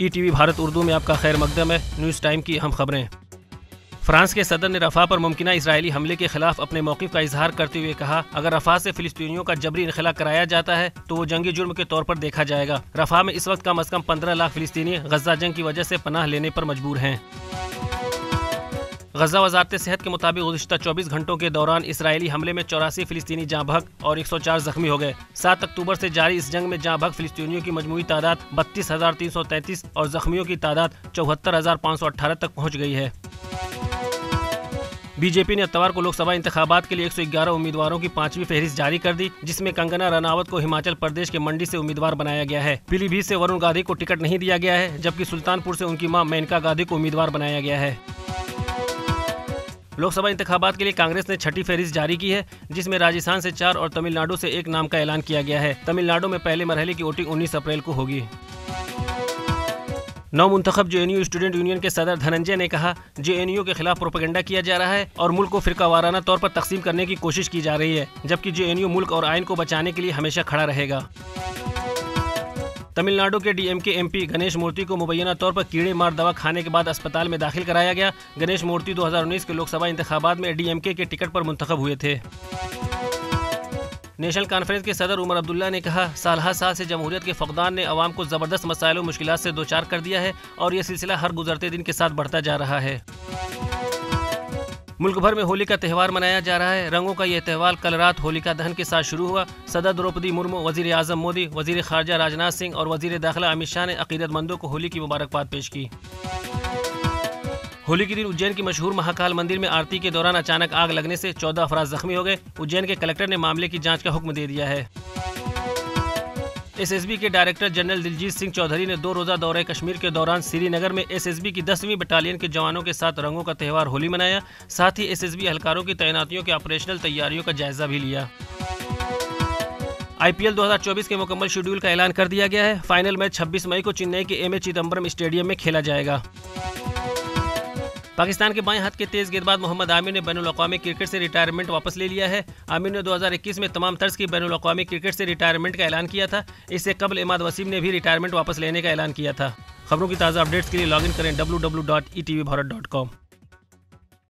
ETV Bharat Urdu में आपका खैर मकदम है। न्यूज़ टाइम की अहम खबरें। फ्रांस के सदर ने रफ़ा पर मुमकिना इजरायली हमले के खिलाफ अपने मौक़िफ़ का इजहार करते हुए कहा, अगर रफ़ा से फ़िलिस्तीनियों का जबरी इनखला कराया जाता है तो वो जंगी जुर्म के तौर पर देखा जाएगा। रफ़ा में इस वक्त कम अज़ कम 15 लाख फ़िलिस्तीनी गज़ा जंग की वजह से पनाह लेने पर मजबूर हैं। गज़ा वज़ारत सेहत के मुताबिक गुज़िश्ता 24 घंटों के दौरान इसराइली हमले में 84 फ़िलिस्तीनी जाँ बहक और 104 ज़ख्मी हो गए। 7 अक्टूबर से जारी इस जंग में जाँ बहक फ़िलिस्तीनियों की मजमूई तादाद 32,333 और ज़ख्मियों की तादाद 74,518 तक पहुँच गई है। बीजेपी ने इत्तवार को लोकसभा इंतखाबात के लिए 111 उम्मीदवारों की 5वीं फहरिस्त जारी कर दी, जिसमें कंगना रनावत को हिमाचल प्रदेश के मंडी से उम्मीदवार बनाया गया है। पीलीभीत से वरुण गांधी को टिकट नहीं दिया गया है, जबकि सुल्तानपुर से उनकी मां मेनका गांधी को उम्मीदवार बनाया गया है। लोकसभा इंतखाबात के लिए कांग्रेस ने 6ठी फहरिस्त जारी की है, जिसमें राजस्थान से 4 और तमिलनाडु से 1 नाम का ऐलान किया गया है। तमिलनाडु में पहले मरहले की वोटिंग 19 अप्रैल को होगी। नवमुंतखब जेएनयू स्टूडेंट यूनियन के सदर धनंजय ने कहा, जेएनयू के खिलाफ प्रोपेगेंडा किया जा रहा है और मुल्क को फिरकावाराना तौर पर तकसीम करने की कोशिश की जा रही है, जबकि जेएनयू मुल्क और आइन को बचाने के लिए हमेशा खड़ा रहेगा। तमिलनाडु के डीएमके एमपी गणेश मूर्ति को मुबैना तौर पर कीड़े मार दवा खाने के बाद अस्पताल में दाखिल कराया गया। गणेश मूर्ति 2019 के लोकसभा इंतखाबात में डीएमके के टिकट पर मुंतखब हुए थे। नेशनल कॉन्फ्रेंस के सदर उमर अब्दुल्ला ने कहा, साल हर साल से जमहूरियत के फकदान ने अवाम को ज़बरदस्त मसाइल और मुश्किलात से दोचार कर दिया है और ये सिलसिला हर गुजरते दिन के साथ बढ़ता जा रहा है। मुल्क भर में होली का त्यौहार मनाया जा रहा है। रंगों का यह त्यौहार कल रात होलिका दहन के साथ शुरू हुआ। सदर द्रौपदी मुर्मू, वजीर आजम मोदी, वजीर खारजा राजनाथ सिंह और वजीर दाखिला अमित शाह ने अकीदतमंदों को होली की मुबारकबाद पेश की। होली के दिन उज्जैन की मशहूर महाकाल मंदिर में आरती के दौरान अचानक आग लगने से 14 अफराद जख्मी हो गए। उज्जैन के कलेक्टर ने मामले की जांच का हुक्म दे दिया है। एसएसबी के डायरेक्टर जनरल दिलजीत सिंह चौधरी ने 2 रोज़ा दौरे कश्मीर के दौरान श्रीनगर में एसएसबी की 10वीं बटालियन के जवानों के साथ रंगों का त्यौहार होली मनाया। साथ ही एसएसबी एहलकारों की तैनातियों के ऑपरेशनल तैयारियों का जायजा भी लिया। आईपीएल 2024 के मुकम्मल शेड्यूल का ऐलान कर दिया गया है। फाइनल मैच 26 मई को चेन्नई के एमए चिदम्बरम स्टेडियम में खेला जाएगा। पाकिस्तान के बाएं हाथ के तेज गेंदबाज मोहम्मद आमिर ने बैनुल-अक़वामी क्रिकेट से रिटायरमेंट वापस ले लिया है। आमिर ने 2021 में तमाम तर्ज की बैनुल-अक़वामी क्रिकेट से रिटायरमेंट का ऐलान किया था। इससे कबल इमाद वसीम ने भी रिटायरमेंट वापस लेने का ऐलान किया था। खबरों की ताज़ा अपडेट्स के लिए लॉगिन करें www.etvbharat.com।